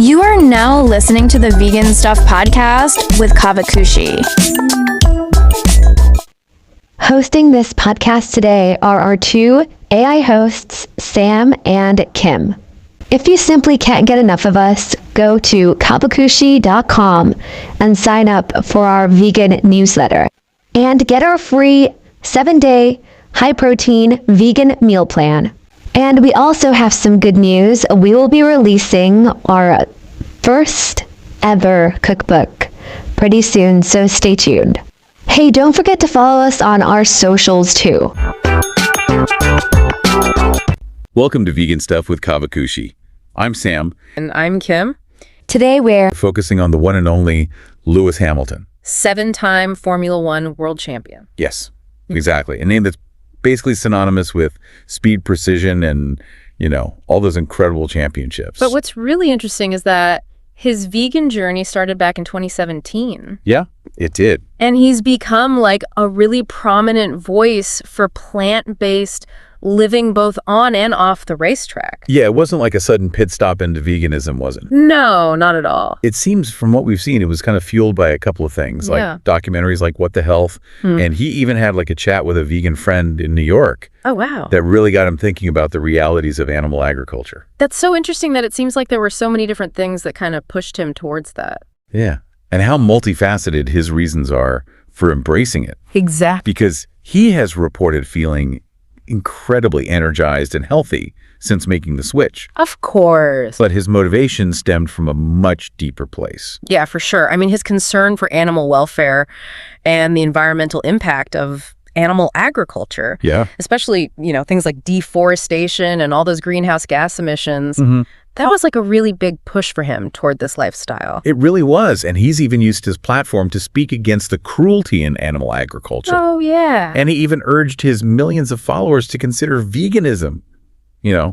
You are now listening to the Vegan Stuff podcast with Caavakushi. Hosting this podcast today are our two AI hosts, Sam and Kim. If you simply can't get enough of us, go to caavakushi.com and sign up for our vegan newsletter and get our free 7-day high-protein vegan meal plan. And we also have some good news. We will be releasing our first ever cookbook pretty soon, so stay tuned. Hey, don't forget to follow us on our socials too. Welcome to Vegan Stuff with Caavakushi. I'm Sam. And I'm Kim. Today we're Focusing on the one and only Lewis Hamilton. 7-time Formula One world champion. Yes, exactly. A name that's basically synonymous with speed, precision, and, all those incredible championships. But what's really interesting is that his vegan journey started back in 2017. Yeah, it did. And he's become like a really prominent voice for plant-based living both on and off the racetrack. Yeah, it wasn't like a sudden pit stop into veganism, was it? No, not at all. It seems from what we've seen, it was kind of fueled by a couple of things, like documentaries like What the Health. And he even had like a chat with a vegan friend in New York. Oh, wow. That really got him thinking about the realities of animal agriculture. That's so interesting that it seems like there were so many different things that kind of pushed him towards that. Yeah. And how multifaceted his reasons are for embracing it. Exactly. Because he has reported feeling incredibly energized and healthy since making the switch. Of course. But his motivation stemmed from a much deeper place. Yeah, for sure. I mean, his concern for animal welfare and the environmental impact of animal agriculture. Yeah. Especially, things like deforestation and all those greenhouse gas emissions. That was like a really big push for him toward this lifestyle. It really was. And he's even used his platform to speak against the cruelty in animal agriculture. Oh, yeah. And he even urged his millions of followers to consider veganism,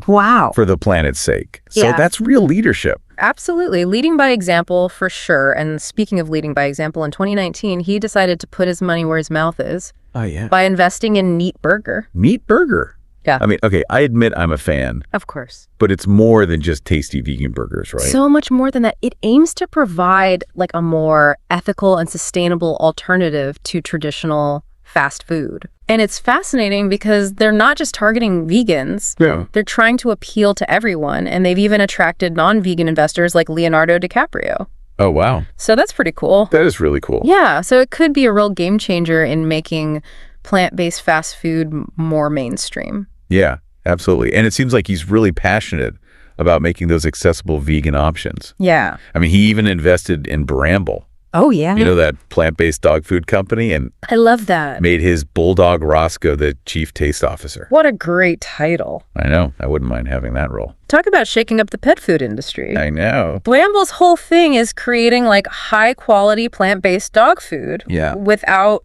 wow, for the planet's sake. So Yeah. that's real leadership. Absolutely. Leading by example, for sure. And speaking of leading by example, in 2019, he decided to put his money where his mouth is Oh, yeah. by investing in Neat Burger. Meat Burger. Yeah. I mean, okay, I admit I'm a fan, Of course. but it's more than just tasty vegan burgers, right? So much more than that. It aims to provide like a more ethical and sustainable alternative to traditional fast food. And it's fascinating because they're not just targeting vegans. Yeah. They're trying to appeal to everyone. And they've even attracted non-vegan investors like Leonardo DiCaprio. Oh, wow. So that's pretty cool. That is really cool. Yeah. So it could be a real game changer in making plant-based fast food more mainstream. Yeah, absolutely. And it seems like he's really passionate about making those accessible vegan options. Yeah. I mean, he even invested in Bramble, Oh, yeah. that plant-based dog food company, and I love that. made his bulldog Roscoe the chief taste officer. What a great title. I know. I wouldn't mind having that role. Talk about shaking up the pet food industry. I know. Bramble's whole thing is creating like high quality plant-based dog food without,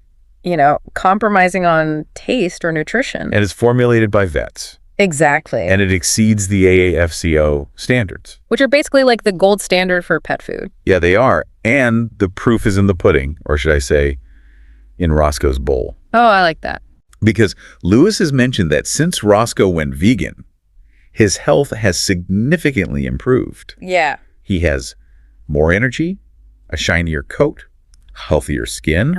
compromising on taste or nutrition. And it's formulated by vets. Exactly. And it exceeds the AAFCO standards. Which are basically like the gold standard for pet food. Yeah, they are. And the proof is in the pudding, or should I say, in Roscoe's bowl. Oh, I like that. Because Lewis has mentioned that since Roscoe went vegan, his health has significantly improved. Yeah. He has more energy, a shinier coat, healthier skin,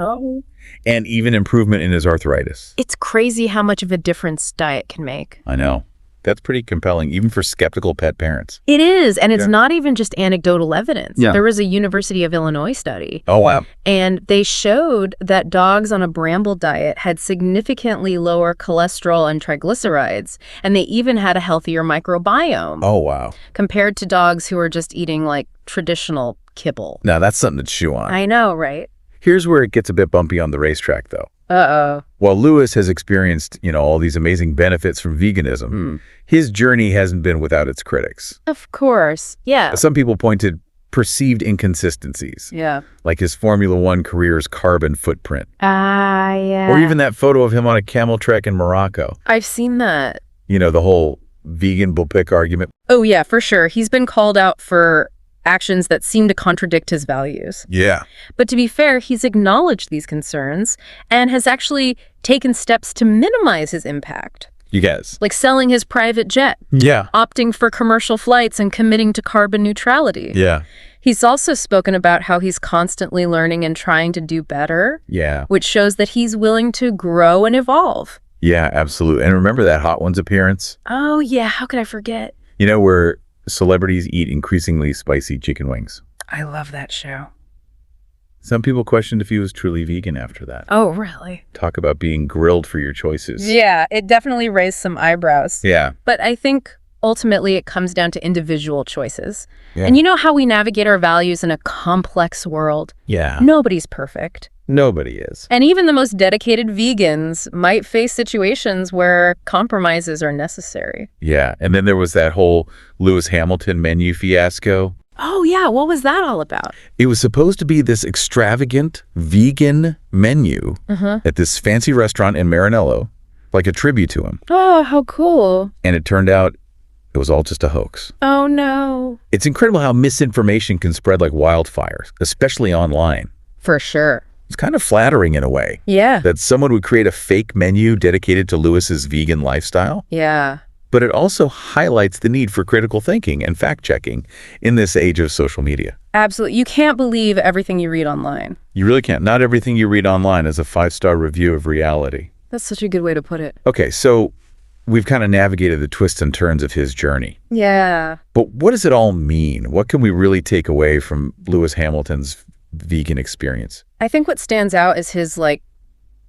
and even improvement in his arthritis. It's crazy how much of a difference diet can make. I know. That's pretty compelling, even for skeptical pet parents. It is. And it's not even just anecdotal evidence. Yeah. There was a University of Illinois study. Oh, wow. And they showed that dogs on a Bramble diet had significantly lower cholesterol and triglycerides. And they even had a healthier microbiome Oh, wow. compared to dogs who are just eating like traditional kibble. Now, that's something to chew on. I know, right? Here's where it gets a bit bumpy on the racetrack, though. Uh-oh. While Lewis has experienced, all these amazing benefits from veganism, his journey hasn't been without its critics. Of course. Yeah. Some people pointed perceived inconsistencies, Yeah. like his Formula One career's carbon footprint, Yeah. or even that photo of him on a camel trek in Morocco. I've seen that. The whole vegan bull pick argument. Oh, yeah, for sure. He's been called out for actions that seem to contradict his values. Yeah. But to be fair, he's acknowledged these concerns and has actually taken steps to minimize his impact. You guys. Like selling his private jet. Yeah. Opting for commercial flights and committing to carbon neutrality. Yeah. He's also spoken about how he's constantly learning and trying to do better. Yeah. Which shows that he's willing to grow and evolve. Yeah, absolutely. And remember that Hot Ones appearance? Oh, yeah. How could I forget? You know, where celebrities eat increasingly spicy chicken wings. I love that show. Some people questioned if he was truly vegan after that. Oh, really? Talk about being grilled for your choices. Yeah, it definitely raised some eyebrows. Yeah. But I think ultimately it comes down to individual choices. Yeah. And you know how we navigate our values in a complex world? Yeah. Nobody's perfect. Nobody is. And even the most dedicated vegans might face situations where compromises are necessary. Yeah. And then there was that whole Lewis Hamilton menu fiasco. Oh, yeah. What was that all about? It was supposed to be this extravagant vegan menu at this fancy restaurant in Maranello, like a tribute to him. Oh, how cool. And it turned out it was all just a hoax. Oh, no. It's incredible how misinformation can spread like wildfire, especially online. For sure. It's kind of flattering in a way. Yeah. That someone would create a fake menu dedicated to Lewis's vegan lifestyle. Yeah. But it also highlights the need for critical thinking and fact-checking in this age of social media. Absolutely. You can't believe everything you read online. You really can't. Not everything you read online is a 5-star review of reality. That's such a good way to put it. Okay, so we've kind of navigated the twists and turns of his journey. Yeah. But what does it all mean? What can we really take away from Lewis Hamilton's vegan experience? I think what stands out is his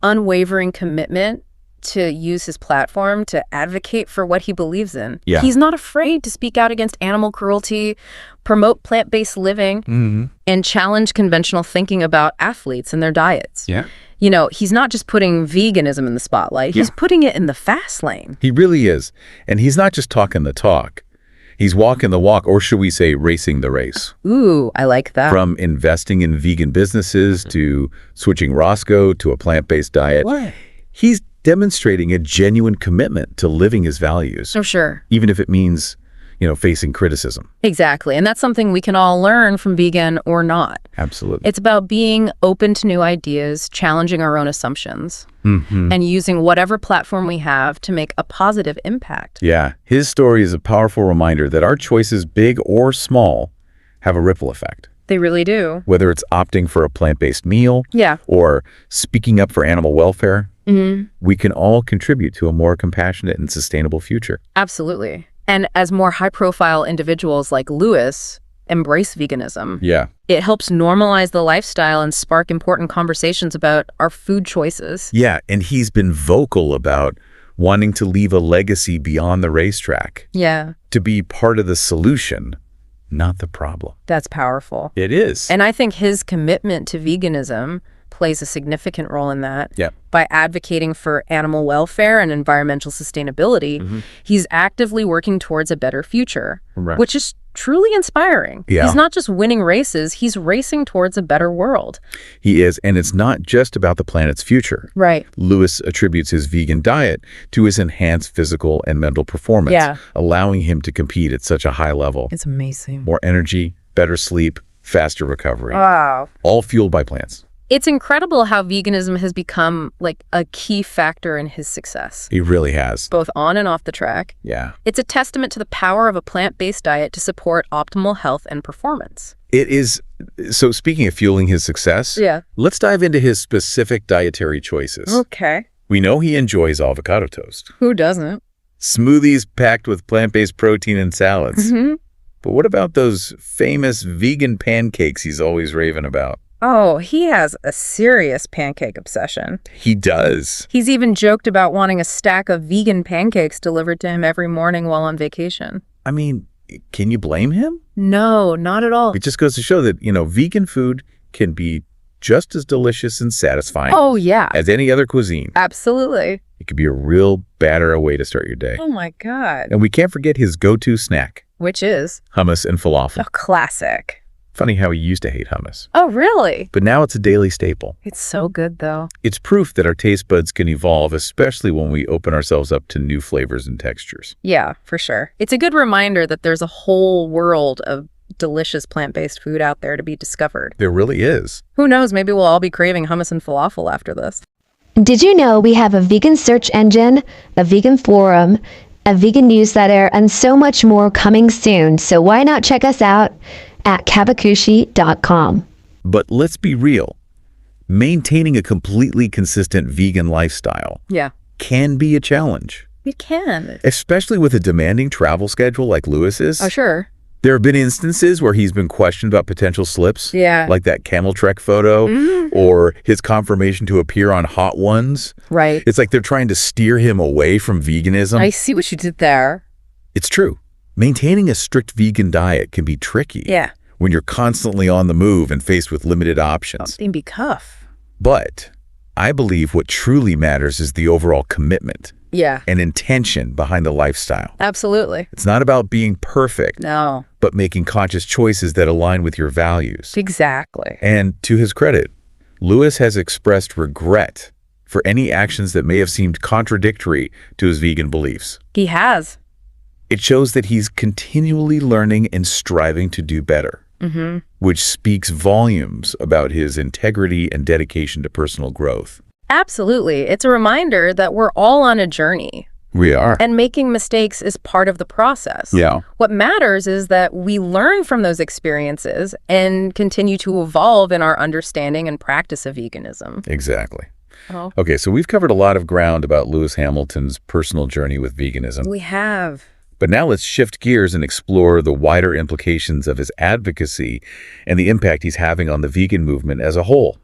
unwavering commitment to use his platform to advocate for what he believes in. Yeah. He's not afraid to speak out against animal cruelty, promote plant-based living, and challenge conventional thinking about athletes and their diets. Yeah. You know, he's not just putting veganism in the spotlight, he's putting it in the fast lane. He really is. And he's not just talking the talk. He's walking the walk, or should we say racing the race. Ooh, I like that. From investing in vegan businesses to switching Roscoe to a plant-based diet. What? He's demonstrating a genuine commitment to living his values. For sure. Even if it means, facing criticism. Exactly. And that's something we can all learn from vegan or not. Absolutely. It's about being open to new ideas, challenging our own assumptions, and using whatever platform we have to make a positive impact. Yeah. His story is a powerful reminder that our choices, big or small, have a ripple effect. They really do. Whether it's opting for a plant-based meal or speaking up for animal welfare, we can all contribute to a more compassionate and sustainable future. Absolutely. And as more high-profile individuals like Lewis embrace veganism, it helps normalize the lifestyle and spark important conversations about our food choices. Yeah, and he's been vocal about wanting to leave a legacy beyond the racetrack. Yeah. To be part of the solution, not the problem. That's powerful. It is. And I think his commitment to veganism plays a significant role in that. Yeah. By advocating for animal welfare and environmental sustainability, he's actively working towards a better future, which is truly inspiring. Yeah. He's not just winning races, he's racing towards a better world. He is, and it's not just about the planet's future. Right. Lewis attributes his vegan diet to his enhanced physical and mental performance, allowing him to compete at such a high level. It's amazing. More energy, better sleep, faster recovery. Wow. All fueled by plants. It's incredible how veganism has become a key factor in his success. He really has. Both on and off the track. Yeah. It's a testament to the power of a plant-based diet to support optimal health and performance. It is. So speaking of fueling his success, let's dive into his specific dietary choices. Okay. We know he enjoys avocado toast. Who doesn't? Smoothies packed with plant-based protein and salads. But what about those famous vegan pancakes he's always raving about? Oh, he has a serious pancake obsession. He does. He's even joked about wanting a stack of vegan pancakes delivered to him every morning while on vacation. I mean, can you blame him? No, not at all. It just goes to show that, vegan food can be just as delicious and satisfying as any other cuisine. Absolutely. It could be a real better way to start your day. Oh my God. And we can't forget his go-to snack. Which is? Hummus and falafel. A classic. Funny how he used to hate hummus. Oh, really? But now it's a daily staple. It's so good, though. It's proof that our taste buds can evolve, especially when we open ourselves up to new flavors and textures. Yeah, for sure. It's a good reminder that there's a whole world of delicious plant-based food out there to be discovered. There really is. Who knows? Maybe we'll all be craving hummus and falafel after this. Did you know we have a vegan search engine, a vegan forum, a vegan newsletter, and so much more coming soon? So why not check us out at Caavakushi.com. But let's be real. Maintaining a completely consistent vegan lifestyle can be a challenge. It can. Especially with a demanding travel schedule like Lewis's. Oh, sure. There have been instances where he's been questioned about potential slips. Yeah. Like that camel trek photo or his confirmation to appear on Hot Ones. Right. It's like they're trying to steer him away from veganism. I see what you did there. It's true. Maintaining a strict vegan diet can be tricky. Yeah. When you're constantly on the move and faced with limited options. It can be tough. But I believe what truly matters is the overall commitment. Yeah. And intention behind the lifestyle. Absolutely. It's not about being perfect. No. But making conscious choices that align with your values. Exactly. And to his credit, Lewis has expressed regret for any actions that may have seemed contradictory to his vegan beliefs. He has. It shows that he's continually learning and striving to do better, which speaks volumes about his integrity and dedication to personal growth. Absolutely. It's a reminder that we're all on a journey. We are. And making mistakes is part of the process. Yeah. What matters is that we learn from those experiences and continue to evolve in our understanding and practice of veganism. Exactly. Oh. Okay, so we've covered a lot of ground about Lewis Hamilton's personal journey with veganism. We have. But now let's shift gears and explore the wider implications of his advocacy and the impact he's having on the vegan movement as a whole.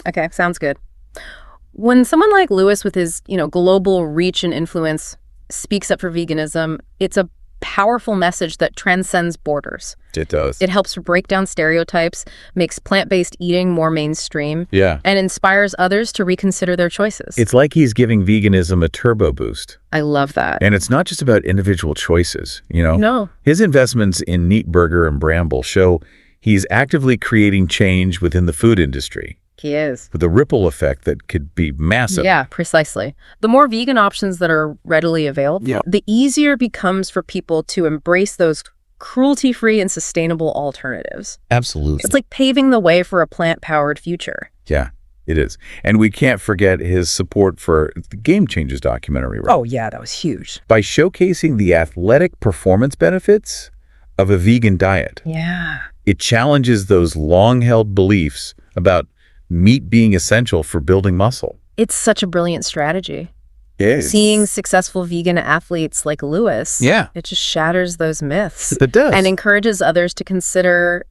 Okay, sounds good. When someone like Lewis with his, global reach and influence speaks up for veganism, it's a powerful message that transcends borders. It does. It helps break down stereotypes, makes plant-based eating more mainstream, and inspires others to reconsider their choices. It's like he's giving veganism a turbo boost. I love that. And it's not just about individual choices, No. His investments in Neat Burger and Bramble show he's actively creating change within the food industry. He is. With a ripple effect that could be massive. Yeah, precisely. The more vegan options that are readily available, the easier it becomes for people to embrace those cruelty-free and sustainable alternatives. Absolutely. It's like paving the way for a plant-powered future. Yeah, it is. And we can't forget his support for the Game Changers documentary, right? Oh, yeah, that was huge. By showcasing the athletic performance benefits of a vegan diet. Yeah. It challenges those long-held beliefs about meat being essential for building muscle. It's such a brilliant strategy. Yes. Seeing successful vegan athletes like Lewis, it just shatters those myths. It does. And encourages others to consider,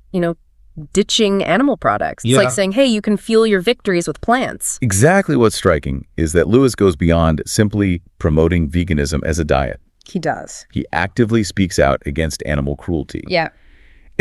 ditching animal products. It's like saying, hey, you can fuel your victories with plants. Exactly what's striking is that Lewis goes beyond simply promoting veganism as a diet. He does. He actively speaks out against animal cruelty. Yeah.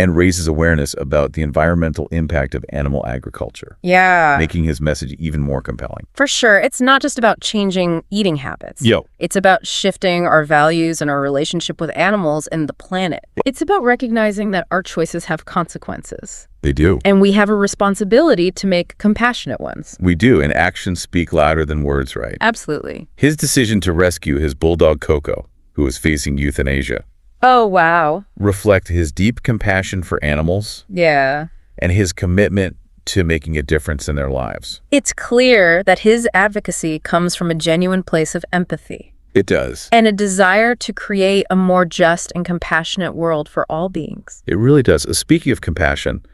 And raises awareness about the environmental impact of animal agriculture. Yeah. Making his message even more compelling. For sure. It's not just about changing eating habits. It's about shifting our values and our relationship with animals and the planet. It's about recognizing that our choices have consequences. They do. And we have a responsibility to make compassionate ones. We do, and actions speak louder than words, right? Absolutely. His decision to rescue his bulldog Coco, who was facing euthanasia, Oh, wow. reflect his deep compassion for animals Yeah. and his commitment to making a difference in their lives. It's clear that his advocacy comes from a genuine place of empathy It does. and a desire to create a more just and compassionate world for all beings. It really does. Speaking of compassion,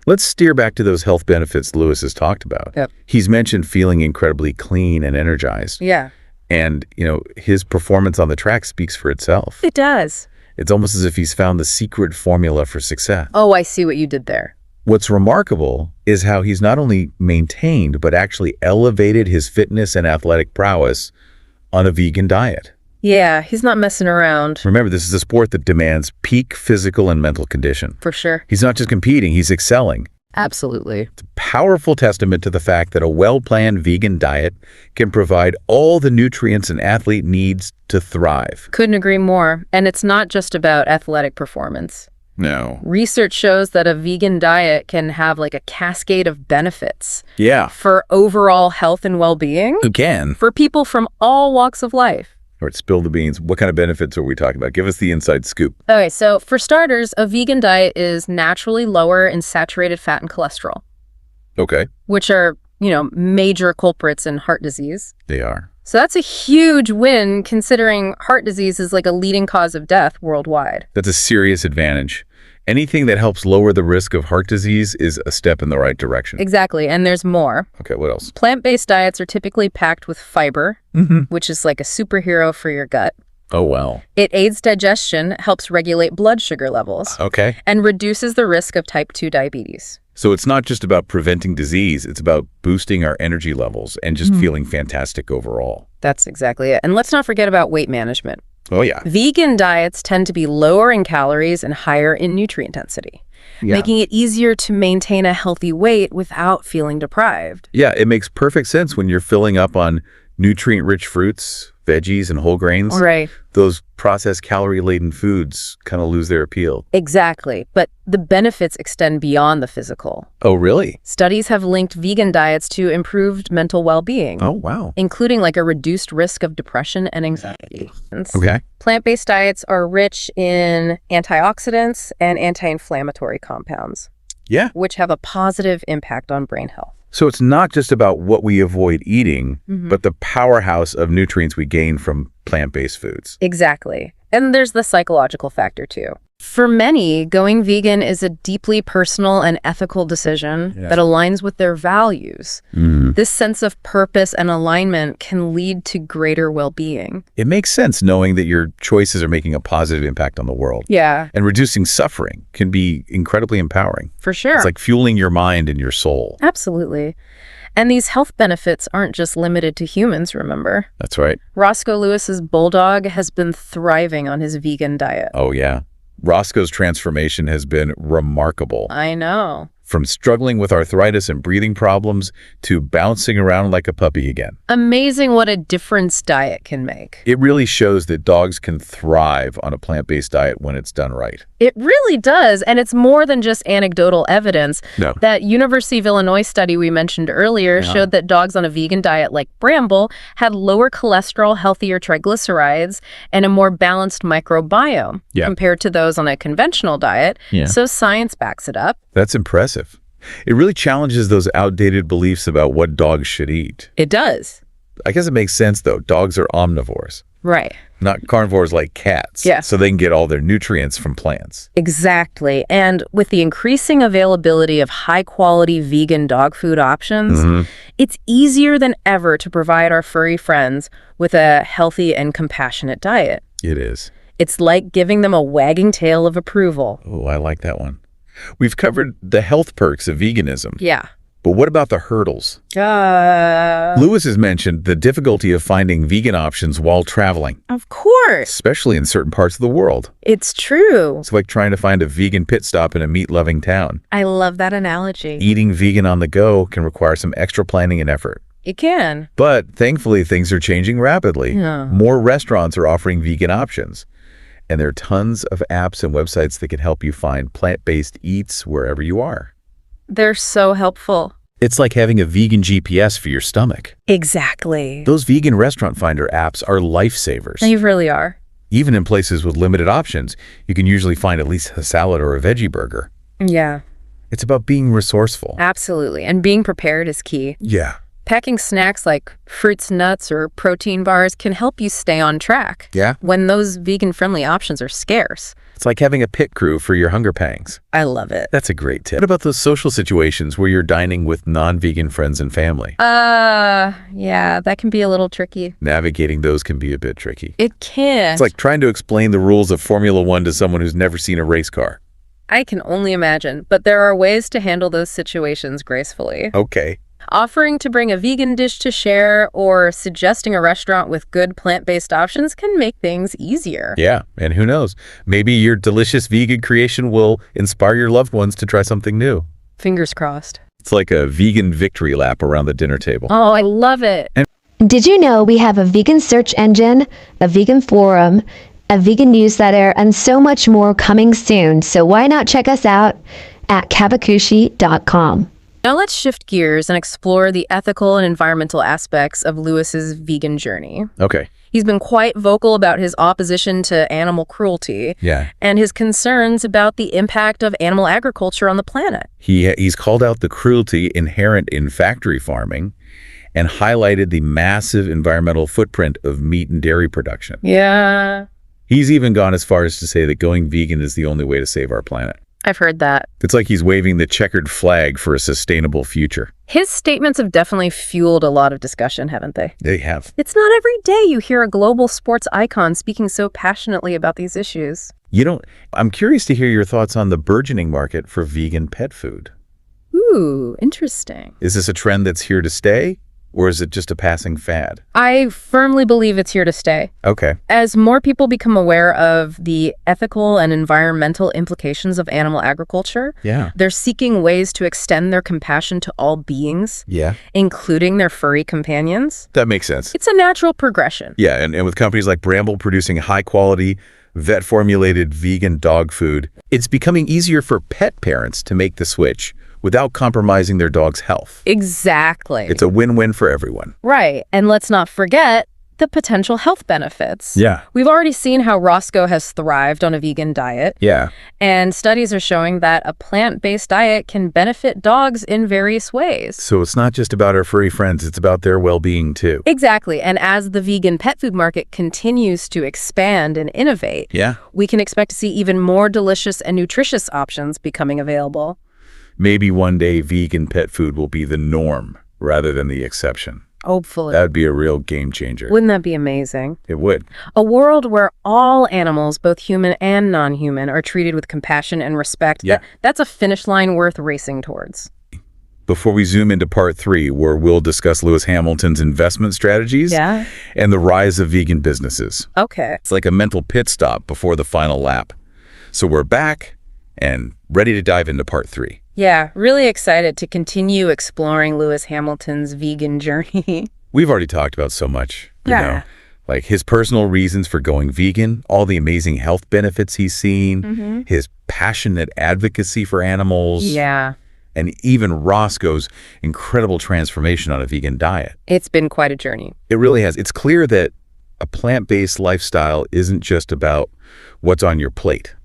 let's steer back to those health benefits Lewis has talked about. Yep. He's mentioned feeling incredibly clean and energized. Yeah. And, his performance on the track speaks for itself. It does. It's almost as if he's found the secret formula for success. Oh, I see what you did there. What's remarkable is how he's not only maintained, but actually elevated his fitness and athletic prowess on a vegan diet. Yeah, he's not messing around. Remember, this is a sport that demands peak physical and mental condition. For sure. He's not just competing, he's excelling. Absolutely. It's a powerful testament to the fact that a well-planned vegan diet can provide all the nutrients an athlete needs to thrive. Couldn't agree more. And it's not just about athletic performance. No. Research shows that a vegan diet can have like a cascade of benefits. Yeah. For overall health and well-being. Who can? For people from all walks of life. All right, spill the beans. What kind of benefits are we talking about? Give us the inside scoop. Okay, so for starters, a vegan diet is naturally lower in saturated fat and cholesterol. Okay. Which are major culprits in heart disease. They are. So that's a huge win considering heart disease is like a leading cause of death worldwide. That's a serious advantage. Anything that helps lower the risk of heart disease is a step in the right direction. Exactly. And there's more. Okay, what else? Plant-based diets are typically packed with fiber, which is like a superhero for your gut. Oh, well. It aids digestion, helps regulate blood sugar levels, Okay. and reduces the risk of type 2 diabetes. So it's not just about preventing disease. It's about boosting our energy levels and just feeling fantastic overall. That's exactly it. And let's not forget about weight management. Oh, yeah. Vegan diets tend to be lower in calories and higher in nutrient density, making it easier to maintain a healthy weight without feeling deprived. Yeah, it makes perfect sense when you're filling up on nutrient-rich fruits, veggies, and whole grains. Right. Those processed calorie-laden foods kind of lose their appeal. Exactly. But the benefits extend beyond the physical. Oh, really? Studies have linked vegan diets to improved mental well-being. Oh, wow. Including like a reduced risk of depression and anxiety. Okay. Plant-based diets are rich in antioxidants and anti-inflammatory compounds, Yeah. which have a positive impact on brain health. So it's not just about what we avoid eating, but the powerhouse of nutrients we gain from plant-based foods. Exactly. And there's the psychological factor too. For many, going vegan is a deeply personal and ethical decision that aligns with their values. This sense of purpose and alignment can lead to greater well-being. It makes sense knowing that your choices are making a positive impact on the world. Yeah, And reducing suffering can be incredibly empowering. for sure. It's like fueling your mind and your soul. Absolutely. And these health benefits aren't just limited to humans, remember? That's right. Roscoe Lewis's bulldog has been thriving on his vegan diet. Oh, yeah. Roscoe's transformation has been remarkable. I know. From struggling with arthritis and breathing problems to bouncing around like a puppy again. Amazing what a difference diet can make. It really shows that dogs can thrive on a plant-based diet when it's done right. It really does, and it's more than just anecdotal evidence. No. That University of Illinois study we mentioned earlier showed that dogs on a vegan diet like Bramble had lower cholesterol, healthier triglycerides, and a more balanced microbiome compared to those on a conventional diet. So science backs it up. That's impressive. It really challenges those outdated beliefs about what dogs should eat. It does. I guess it makes sense, though. Dogs are omnivores, Right. not carnivores like cats. Yeah. So they can get all their nutrients from plants. Exactly. And with the increasing availability of high-quality vegan dog food options, it's easier than ever to provide our furry friends with a healthy and compassionate diet. It is. It's like giving them a wagging tail of approval. Oh, I like that one. We've covered the health perks of veganism. Yeah. But what about the hurdles? Lewis has mentioned the difficulty of finding vegan options while traveling, Of course. especially in certain parts of the world. It's true. It's like trying to find a vegan pit stop in a meat-loving town. I love that analogy. Eating vegan on the go can require some extra planning and effort. It can. But thankfully, things are changing rapidly. More restaurants are offering vegan options. And there are tons of apps and websites that can help you find plant-based eats wherever you are. They're so helpful. It's like having a vegan GPS for your stomach. Exactly. Those vegan restaurant finder apps are lifesavers. They really are. Even in places with limited options, you can usually find at least a salad or a veggie burger. Yeah, It's about being resourceful. absolutely. And being prepared is key. Yeah. Packing snacks like fruits, nuts, or protein bars can help you stay on track Yeah. when those vegan-friendly options are scarce. It's like having a pit crew for your hunger pangs. I love it. That's a great tip. What about those social situations where you're dining with non-vegan friends and family? Yeah, that can be a little tricky. Navigating those can be a bit tricky. It can. It's like trying to explain the rules of Formula One to someone who's never seen a race car. I can only imagine, but there are ways to handle those situations gracefully. Okay. Offering to bring a vegan dish to share or suggesting a restaurant with good plant-based options can make things easier. Yeah, and who knows? Maybe your delicious vegan creation will inspire your loved ones to try something new. Fingers crossed. It's like a vegan victory lap around the dinner table. Oh, I love it. Did you know we have a vegan search engine, a vegan forum, a vegan newsletter, and so much more coming soon? So why not check us out at Caavakushi.com? Now let's shift gears and explore the ethical and environmental aspects of Lewis's vegan journey. Okay. He's been quite vocal about his opposition to animal cruelty and his concerns about the impact of animal agriculture on the planet. He's called out the cruelty inherent in factory farming and highlighted the massive environmental footprint of meat and dairy production. Yeah. He's even gone as far as to say that going vegan is the only way to save our planet. I've heard that. It's like he's waving the checkered flag for a sustainable future. His statements have definitely fueled a lot of discussion, haven't they? They have. It's not every day you hear a global sports icon speaking so passionately about these issues. I'm curious to hear your thoughts on the burgeoning market for vegan pet food. Ooh, interesting. Is this a trend that's here to stay? Or is it just a passing fad? I firmly believe it's here to stay. Okay. As more people become aware of the ethical and environmental implications of animal agriculture, they're seeking ways to extend their compassion to all beings, including their furry companions. That makes sense. It's a natural progression. Yeah, and with companies like Bramble producing high-quality, vet-formulated vegan dog food, it's becoming easier for pet parents to make the switch without compromising their dog's health. Exactly. It's a win-win for everyone. Right. And let's not forget the potential health benefits. Yeah. We've already seen how Roscoe has thrived on a vegan diet. Yeah. And studies are showing that a plant-based diet can benefit dogs in various ways. So it's not just about our furry friends, it's about their well-being too. Exactly. And as the vegan pet food market continues to expand and innovate, we can expect to see even more delicious and nutritious options becoming available. Maybe one day vegan pet food will be the norm rather than the exception. Hopefully. That would be a real game changer. Wouldn't that be amazing? It would. A world where all animals, both human and non-human, are treated with compassion and respect. That's a finish line worth racing towards. Before we zoom into part 3, where we'll discuss Lewis Hamilton's investment strategies and the rise of vegan businesses. Okay. It's like a mental pit stop before the final lap. So we're back and ready to dive into part 3. Yeah, really excited to continue exploring Lewis Hamilton's vegan journey. We've already talked about so much, you know, like his personal reasons for going vegan, all the amazing health benefits he's seen, his passionate advocacy for animals, and even Roscoe's incredible transformation on a vegan diet. It's been quite a journey. It really has. It's clear that a plant-based lifestyle isn't just about what's on your plate.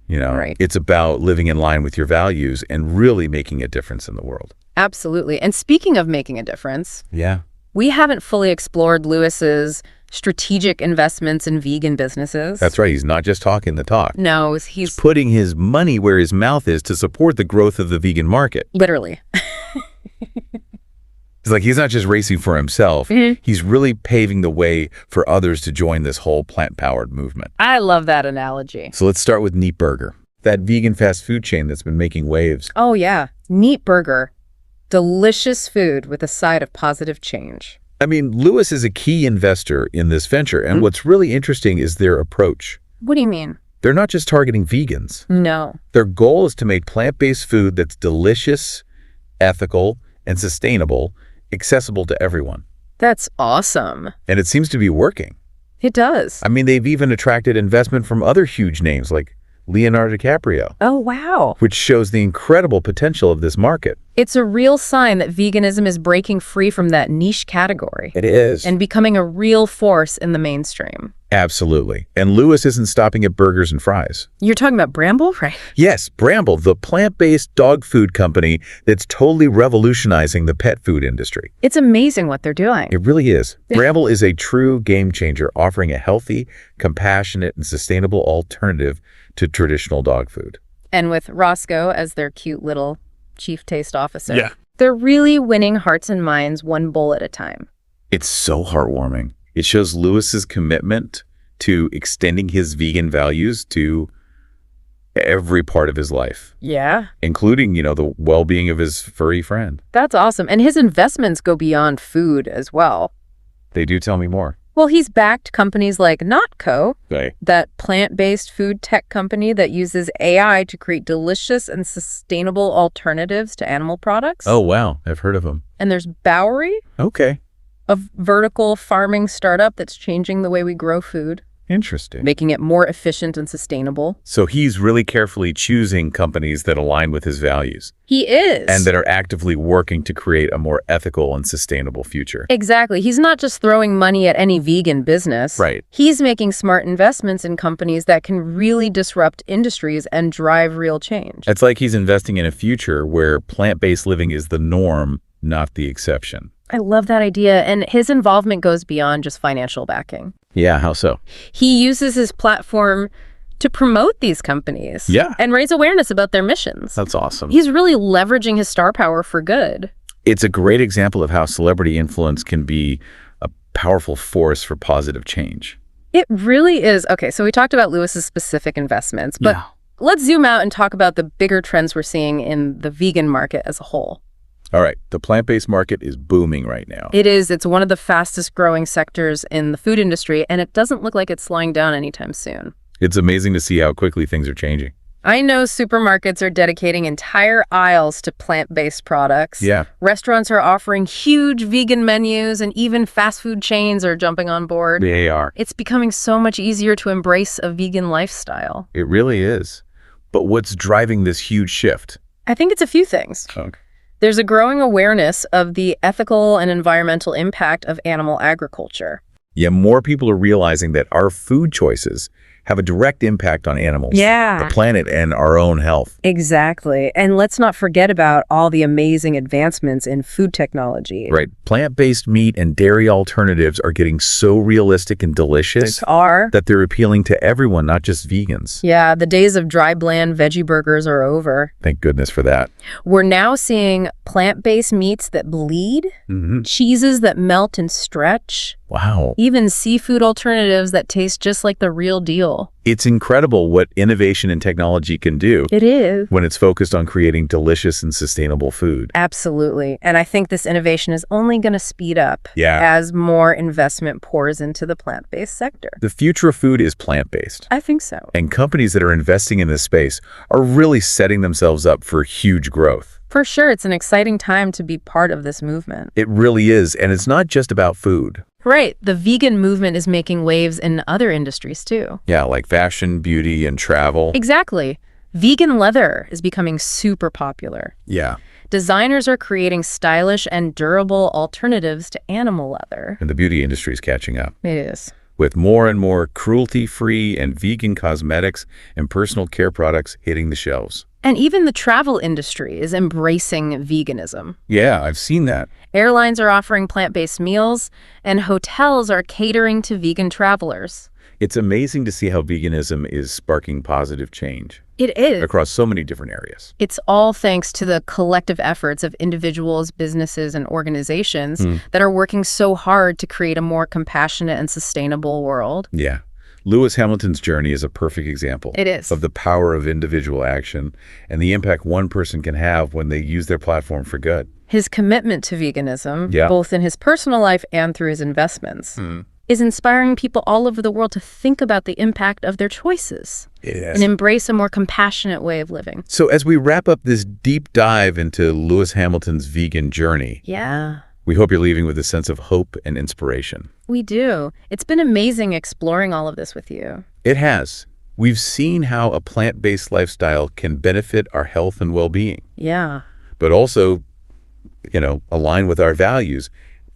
You know, it's about living in line with your values and really making a difference in the world. Absolutely. And speaking of making a difference, we haven't fully explored Lewis's strategic investments in vegan businesses. That's right. He's not just talking the talk. No, he's putting his money where his mouth is to support the growth of the vegan market. Literally. It's like he's not just racing for himself. He's really paving the way for others to join this whole plant-powered movement. I love that analogy. So let's start with Neat Burger, that vegan fast food chain that's been making waves. Oh, yeah. Neat Burger. Delicious food with a side of positive change. I mean, Lewis is a key investor in this venture, and what's really interesting is their approach. What do you mean? They're not just targeting vegans. No. Their goal is to make plant-based food that's delicious, ethical, and sustainable, accessible to everyone. That's awesome. And it seems to be working. It does. I mean, they've even attracted investment from other huge names like Leonardo DiCaprio. Oh, wow. Which shows the incredible potential of this market. It's a real sign that veganism is breaking free from that niche category. It is. And becoming a real force in the mainstream. Absolutely. And Lewis isn't stopping at burgers and fries. You're talking about Bramble, right? Yes, Bramble, the plant-based dog food company that's totally revolutionizing the pet food industry. It's amazing what they're doing. It really is. Bramble is a true game changer, offering a healthy, compassionate, and sustainable alternative to traditional dog food. And with Roscoe as their cute little chief taste officer, they're really winning hearts and minds one bowl at a time. It's so heartwarming. It shows Lewis's commitment to extending his vegan values to every part of his life. Yeah. Including, you know, the well-being of his furry friend. That's awesome. And his investments go beyond food as well. They do. Tell me more. Well, he's backed companies like Notco, Okay. that plant-based food tech company that uses AI to create delicious and sustainable alternatives to animal products. Oh, wow. I've heard of them. And there's Bowery, Okay. a vertical farming startup that's changing the way we grow food. Interesting. making it more efficient and sustainable. So he's really carefully choosing companies that align with his values. He is. And that are actively working to create a more ethical and sustainable future. Exactly. He's not just throwing money at any vegan business. Right. He's making smart investments in companies that can really disrupt industries and drive real change. It's like he's investing in a future where plant-based living is the norm, not the exception. I love that idea. And his involvement goes beyond just financial backing. Yeah, how so? He uses his platform to promote these companies. Yeah. And raise awareness about their missions. That's awesome. He's really leveraging his star power for good. It's a great example of how celebrity influence can be a powerful force for positive change. It really is. Okay, so we talked about Lewis's specific investments, but let's zoom out and talk about the bigger trends we're seeing in the vegan market as a whole. All right, the plant-based market is booming right now. It is. It's one of the fastest growing sectors in the food industry, and it doesn't look like it's slowing down anytime soon. It's amazing to see how quickly things are changing. I know supermarkets are dedicating entire aisles to plant-based products. Yeah. Restaurants are offering huge vegan menus, and even fast food chains are jumping on board. They are. It's becoming so much easier to embrace a vegan lifestyle. It really is. But what's driving this huge shift? I think it's a few things. Okay. There's a growing awareness of the ethical and environmental impact of animal agriculture. Yeah, more people are realizing that our food choices have a direct impact on animals, Yeah. the planet, and our own health. Exactly. And let's not forget about all the amazing advancements in food technology. Right. Plant-based meat and dairy alternatives are getting so realistic and delicious that they're appealing to everyone, not just vegans. Yeah, the days of dry, bland veggie burgers are over. Thank goodness for that. We're now seeing plant-based meats that bleed, cheeses that melt and stretch, Wow. even seafood alternatives that taste just like the real deal. It's incredible what innovation and technology can do It is. when it's focused on creating delicious and sustainable food. Absolutely. And I think this innovation is only going to speed up Yeah. as more investment pours into the plant-based sector. The future of food is plant-based. I think so. And companies that are investing in this space are really setting themselves up for huge growth. For sure, it's an exciting time to be part of this movement. It really is, and it's not just about food. Right. The vegan movement is making waves in other industries too. Yeah, like fashion, beauty, and travel. Exactly. Vegan leather is becoming super popular. Yeah, Designers are creating stylish and durable alternatives to animal leather. and the beauty industry is catching up. It is. With more and more cruelty-free and vegan cosmetics and personal care products hitting the shelves. And even the travel industry is embracing veganism. Yeah, I've seen that. Airlines are offering plant-based meals, and hotels are catering to vegan travelers. It's amazing to see how veganism is sparking positive change It is. across so many different areas. It's all thanks to the collective efforts of individuals, businesses, and organizations that are working so hard to create a more compassionate and sustainable world. Yeah. Lewis Hamilton's journey is a perfect example It is. of the power of individual action and the impact one person can have when they use their platform for good. His commitment to veganism, Yeah. both in his personal life and through his investments, is inspiring people all over the world to think about the impact of their choices and embrace a more compassionate way of living. So as we wrap up this deep dive into Lewis Hamilton's vegan journey, Yeah, we hope you're leaving with a sense of hope and inspiration. we do. It's been amazing exploring all of this with you. It has. We've seen how a plant-based lifestyle can benefit our health and well-being, Yeah. but also, align with our values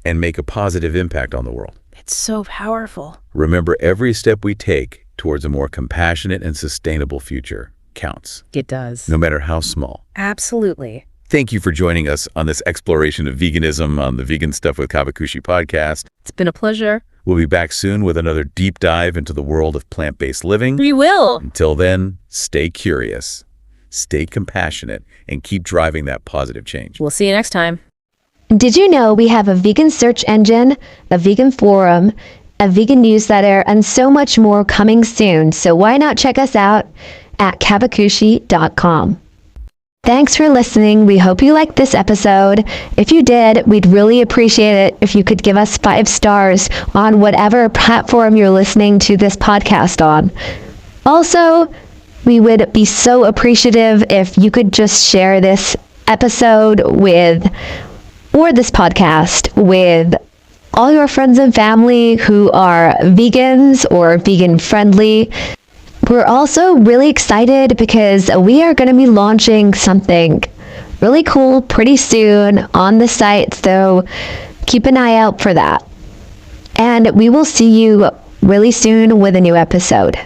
and make a positive impact on the world. It's so powerful. Remember, every step we take towards a more compassionate and sustainable future counts, It does. no matter how small. Absolutely. Thank you for joining us on this exploration of veganism on the Vegan Stuff with Caavakushi podcast. It's been a pleasure. We'll be back soon with another deep dive into the world of plant-based living. We will. Until then, stay curious, stay compassionate, and keep driving that positive change. We'll see you next time. Did you know we have a vegan search engine, a vegan forum, a vegan newsletter, and so much more coming soon? So why not check us out at Caavakushi.com. Thanks for listening. We hope you liked this episode. If you did, we'd really appreciate it if you could give us 5 stars on whatever platform you're listening to this podcast on. Also, we would be so appreciative if you could just share this episode or this podcast with all your friends and family who are vegans or vegan friendly. We're also really excited because we are going to be launching something really cool pretty soon on the site, so keep an eye out for that. And we will see you really soon with a new episode.